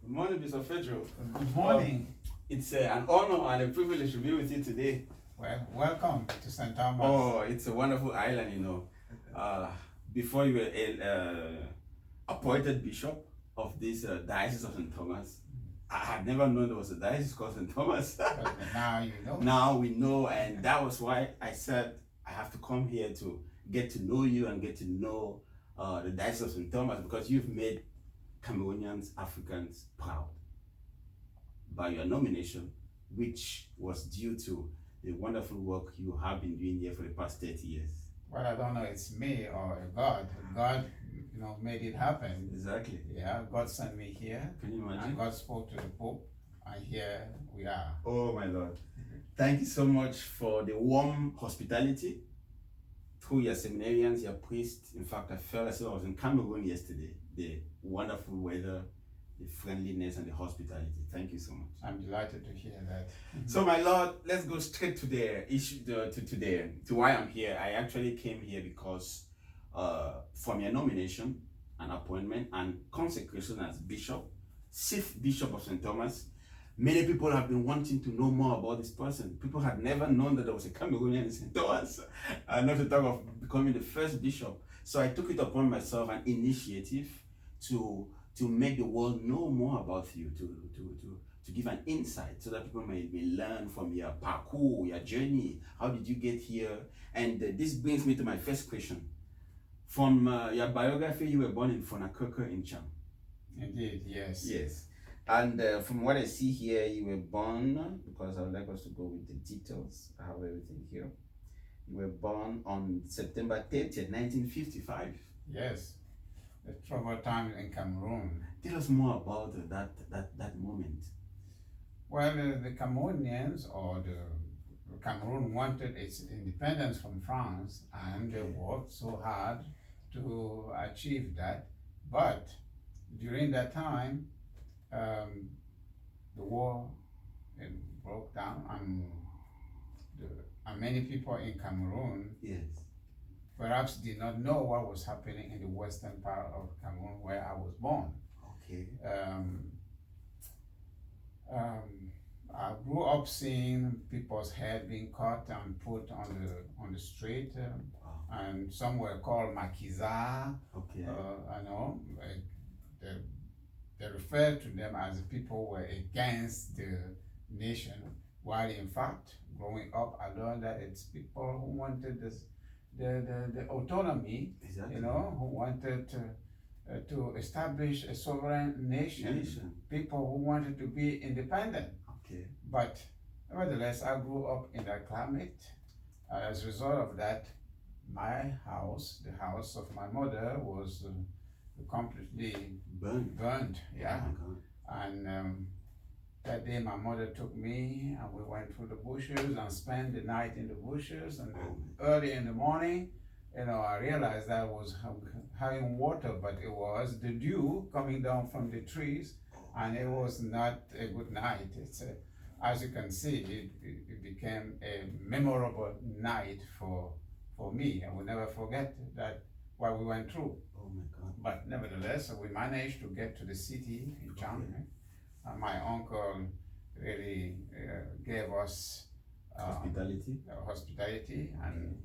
Good morning, Mr. Feudjio. Good morning. It's an honor and a privilege to be with you today. Well, welcome to St. Thomas. Oh, it's a wonderful island, you know. Before you were appointed bishop of this Diocese of St. Thomas, I had never known there was a diocese called St. Thomas. But now you know. Now we know, and that was why I said I have to come here to get to know you and get to know the Diocese of St. Thomas, because you've made Cameroonians, Africans proud by your nomination, which was due to the wonderful work you have been doing here for the past 30 years. Well, I don't know, it's me or God. God, you know, made it happen. Exactly. Yeah, God sent me here. Can you imagine? And God spoke to the Pope, and here we are. Oh my Lord. Thank you so much for the warm hospitality through your seminarians, your priests. In fact, I felt as though I was in Cameroon yesterday. The wonderful weather, the friendliness, and the hospitality. Thank you so much. I'm delighted to hear that. So, my Lord, let's go straight to the issue, to why I'm here. I actually came here because from your nomination and appointment and consecration as bishop, 6th Bishop of St. Thomas, many people have been wanting to know more about this person. People had never known that there was a Cameroonian in St. Thomas, not to talk of becoming the first bishop. So I took it upon myself, an initiative to make the world know more about you, to give an insight so that people may learn from your parcours, your journey. How did you get here? And this brings me to my first question. From your biography, you were born in Fonakirker in Cham. Indeed, yes. Yes. And from what I see here, you were born, because I would like us to go with the details. I have everything here. You were born on September 30th, 1955. Yes. The troubled times in Cameroon. Tell us more about that moment. Well, the Cameroonians, or the Cameroon, wanted its independence from France, and they worked so hard to achieve that. But during that time, the war broke down, and many people in Cameroon, yes, perhaps did not know what was happening in the western part of Cameroon where I was born. Okay. I grew up seeing people's head being cut and put on the street, and some were called makiza. Okay. I know they referred to them as people were against the nation, while in fact, growing up, I learned that it's people who wanted the autonomy, exactly, you know, who wanted to establish a sovereign nation, people who wanted to be independent. Okay. But nevertheless, I grew up in that climate. As a result of that, my house, the house of my mother, was completely burned. Yeah. Oh, and that day my mother took me, and we went through the bushes and spent the night in the bushes, and early in the morning, you know, I realized that I was having water, but it was the dew coming down from the trees, and it was not a good night. It's as you can see, it became a memorable night for me. I will never forget that, what we went through. Oh my God. But nevertheless, we managed to get to the city in Cham. Okay. My uncle really gave us hospitality, and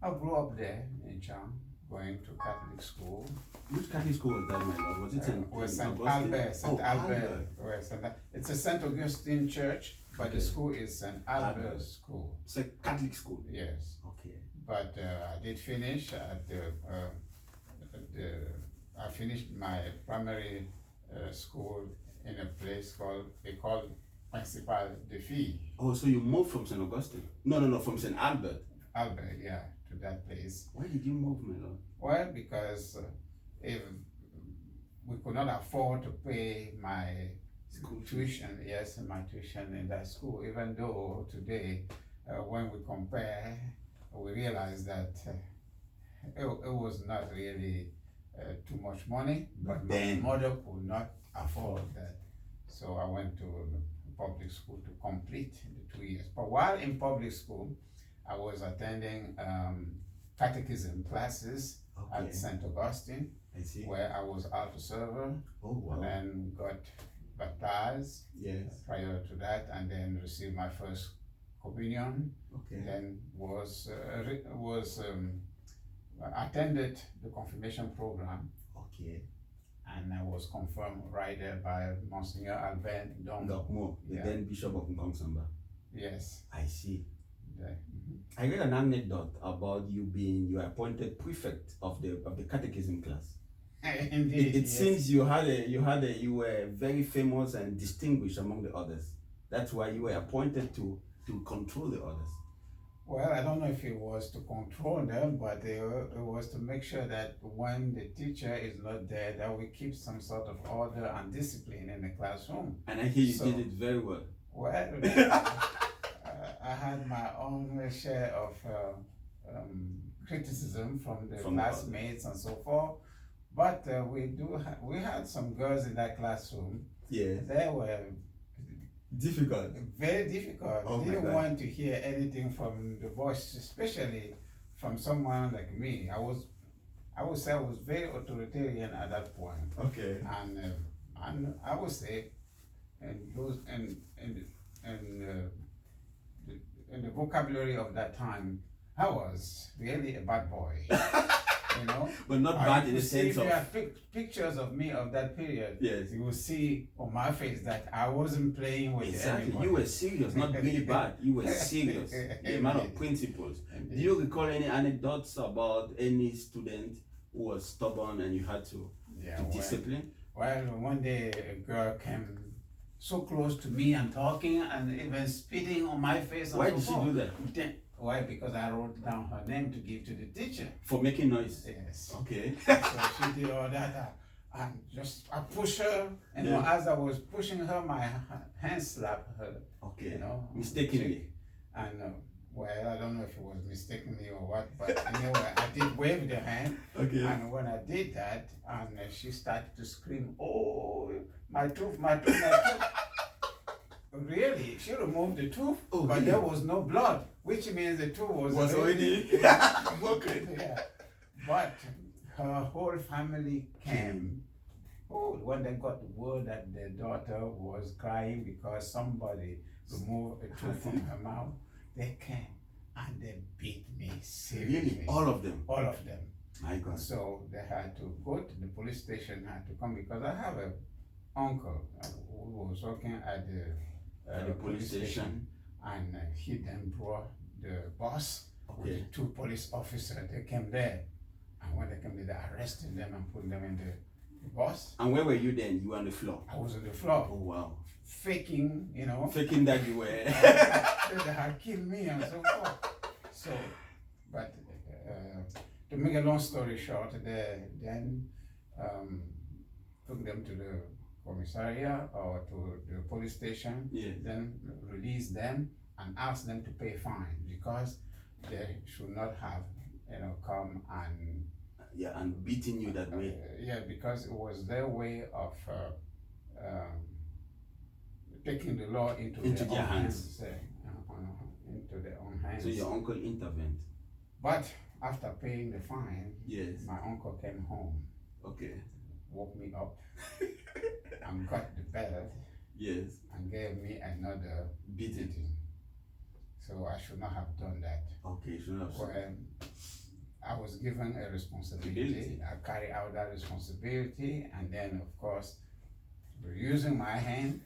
I grew up there in Cham, going to Catholic school. Which Catholic school was that, my Lord? Was it St. Albert? St. Albert. It's a St. Augustine church, but okay, the school is St. Albert School. It's a Catholic school? Yes. Okay. But I did finish at I finished my primary school in a place they call Principal de Filles. Oh, so you moved from St. Augustine? No, from St. Albert. Albert, yeah, to that place. Why did you move, my Lord? Well, because if we could not afford to pay my school tuition, yes, my tuition in that school, even though today, when we compare, we realize that it was not really too much money, but my mother could not afford that. So I went to public school to complete the 2 years. But while in public school, I was attending catechism classes at St. Augustine, I see. where I was altar server, Oh wow. and then got baptized Yes. prior to that, and then received my first communion. Okay. Then attended the confirmation program, Okay. and I was confirmed right there by Monsignor Albert Dom. Ngakmo, the Yeah. then Bishop of Ngongsamba. Yes. I see. Yeah. Mhm. I read an anecdote about you were appointed prefect of the catechism class. Indeed. It yes. seems you were very famous and distinguished among the others. That's why you were appointed to control the others. Well, I don't know if it was to control them, but it was to make sure that when the teacher is not there, that we keep some sort of order and discipline in the classroom. And I hear you did it very well. Well, I had my own share of criticism from the classmates and so forth, but we had some girls in that classroom. Yeah. They were difficult. Very difficult. Oh They didn't want to hear anything from the boss, especially from someone like me. I would say I was very authoritarian at that point. Okay. And I would say, and those in the vocabulary of that time, I was really a bad boy. You know, but not bad in the sense of. If you have pictures of me of that period, yes, you will see on my face that I wasn't playing with exactly. You were serious, not really bad. You were serious. A man of principles. Do you recall any anecdotes about any student who was stubborn and you had to discipline? Well, one day a girl came so close to me and talking and even spitting on my face. Why did she do that? Why? Because I wrote down her name to give to the teacher. For making noise? Yes. Okay. So she did all that. And I pushed her, and as I was pushing her, my hand slapped her. Okay. You know, mistakenly. And well, I don't know if it was mistakenly or what, but anyway, I did wave the hand. Okay. And when I did that, and she started to scream, "Oh, my tooth, my tooth, my tooth!" Really, she removed the tooth, but there was no blood, which means the tooth was already broken. Yeah. But her whole family came. When they got the word that their daughter was crying because somebody removed a tooth from her mouth, they came and they beat me seriously. Really? All of them? All of them. My God. So they had to go to the police station, had to come, because I have an uncle who was working at the police station, and he then brought the boss with the two police officers. They came there, and when they came there, they arrested them and put them in the bus. And where were you then? You were on the floor? I was on the floor. Oh wow. Faking, you know. Faking that you were. They had killed me and so forth. So, but to make a long story short, they then took them to the commissariat or to the police station, then released them and asked them to pay fine because they should not have, come and and beating you that way. Because it was their way of taking the law into their own hands. Into their own hands. So your uncle intervened. But after paying the fine, my uncle came home. Okay. Woke me up and got the belt. Yes. And gave me another beating. So I should not have done that. Okay, you should not have. I was given a responsibility. I carry out that responsibility, and then of course, using my hand,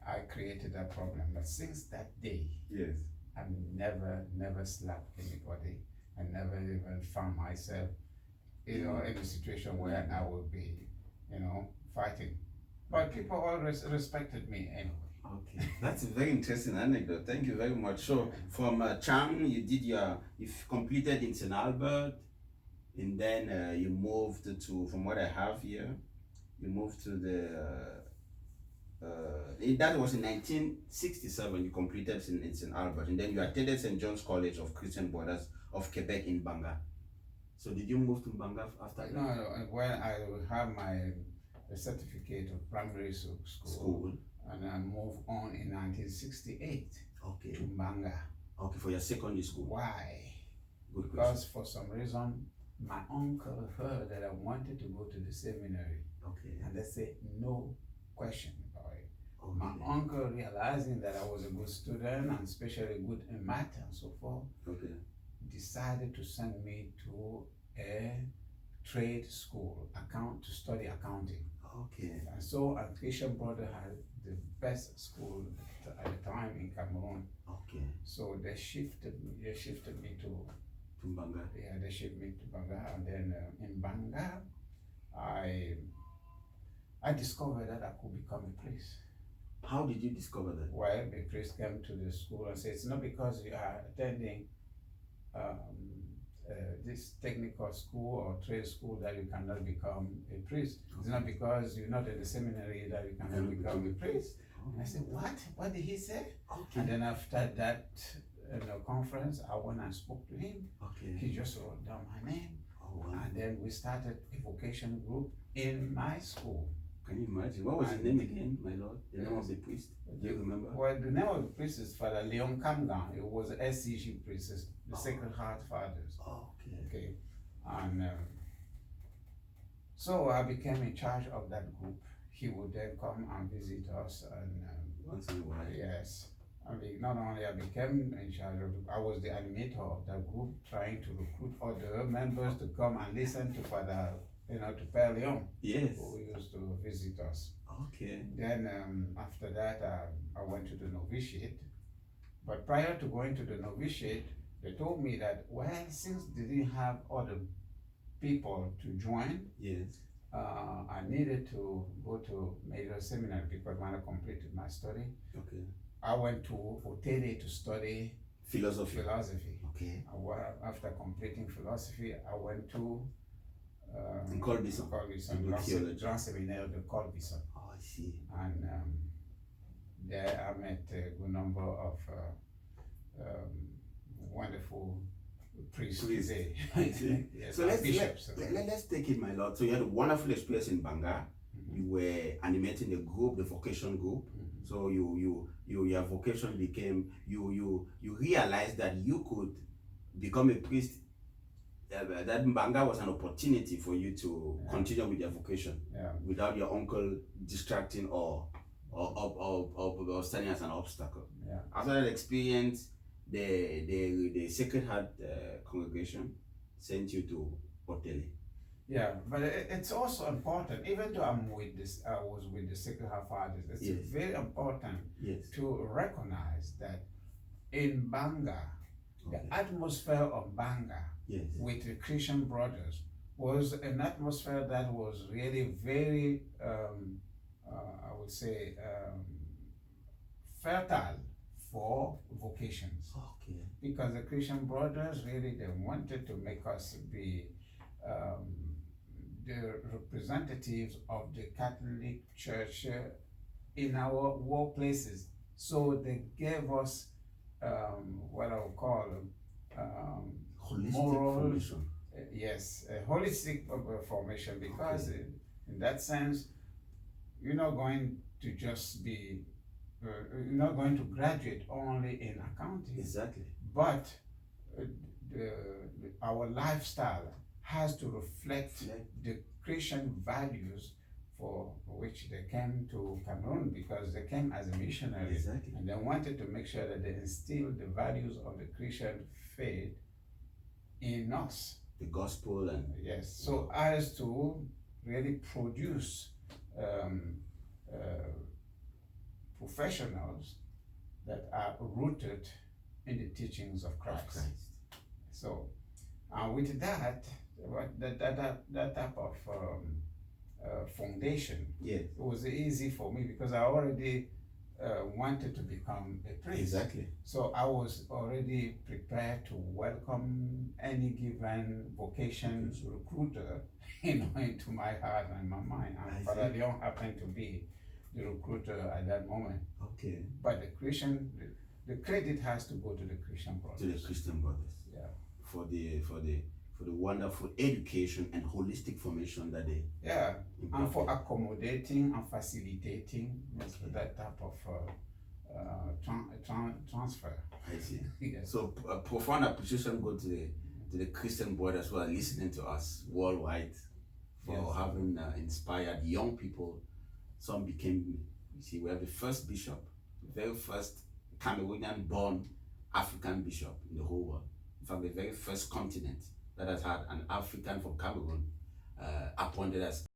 I created that problem. But since that day, I've never slapped anybody. I never even found myself, in a situation where I would be, fighting. But people always respected me anyway. Okay, that's a very interesting anecdote. Thank you very much. So from Chang, you've completed in St. Albert, and then you moved to, from what I have here, you moved to that was in 1967. You completed in St. Albert, and then you attended St. John's College of Christian Brothers of Quebec in Banga. So did you move to Banga after that? No, when I had my certificate of primary school. And I moved on in 1968 to Banga. Okay, for your secondary school. Why? Good because for some reason my uncle heard that I wanted to go to the seminary, Okay. and they said no question about it. Oh, My really? uncle, realizing that I was a good student and especially good in math and so forth, Okay. decided to send me to a trade school to study accounting. Okay. And so a Christian brother had the best school at the time in Cameroon. Okay. So they shifted me to Tumbanga. yeah, they shipped me to Banga, and then in Banga, I discovered that I could become a priest. How did you discover that? Well, the priest came to the school and said, it's not because you are attending this technical school or trade school that you cannot become a priest. It's not because you're not in the seminary that you cannot become a priest. Oh. And I said, what? What did he say? Okay. And then after that conference, I went and spoke to him. Okay. He just wrote down my name. Oh, wow. And then we started a vocation group in my school. Can you imagine? What was his name again, my lord? The name of the priest? Do you remember? Well, the name of the priest is Father Leon Kamgan. It was SCG priest, the Sacred Heart Fathers. Oh, okay. Okay. And so I became in charge of that group. He would then come and visit us, and Once in a while. yes. Not only I became in charge of I was the animator of that group, trying to recruit other members to come and listen to Father, to Père Leon, Yes. who used to visit us. Okay. Then after that, I went to the novitiate. But prior to going to the novitiate, they told me that, well, since they didn't have other people to join, Yes. I needed to go to major seminary because when I completed my study, Okay. I went to Otele to study Philosophy. Okay. After completing philosophy, I went to Colbison. Grand Séminaire de Colbison. Oh, I see. And there I met a good number of wonderful priests. I see. Yes, So bishops. let's take it, my lord. So you had a wonderful experience in Banga. You were animating the group, the vocation group. So your vocation became you realized that you could become a priest. That Banga was an opportunity for you to continue with your vocation without your uncle distracting or standing as an obstacle. Yeah. After that experience, the Sacred Heart congregation sent you to Otele. Yeah, but it's also important, even though I was with the Sacred Heart Fathers, it's very important to recognize that in Banga, the atmosphere of Banga with the Christian brothers was an atmosphere that was really very, I would say, fertile for vocations. Okay. Because the Christian brothers really, they wanted to make us be the representatives of the Catholic Church in our workplaces. So they gave us what I would call Holistic moral formation. Yes, a holistic formation, because in that sense, you're not going to just be, you're not going to graduate only in accounting. Exactly. But our lifestyle has to reflect the Christian values for which they came to Cameroon, because they came as a missionary. Exactly. And they wanted to make sure that they instilled the values of the Christian faith in us. The gospel and yes, so as to really produce professionals that are rooted in the teachings of Christ. So, with that type of foundation, it was easy for me because I already wanted to become a priest. Exactly. So I was already prepared to welcome any given vocation recruiter, into my heart and my mind. And Father Leon happened to be the recruiter at that moment. Okay. But the credit has to go to the Christian brothers. To the Christian brothers. Yeah. For the wonderful education and holistic formation that they and for accommodating and facilitating that type of transfer. I see. Yes. So profound appreciation go to to the Christian brothers who are listening to us worldwide for Yes. having inspired young people. Some became, you see, we have the first bishop, the very first Cameroonian born African bishop in the whole world. In fact, the very first continent that has had an African from Cameroon appointed as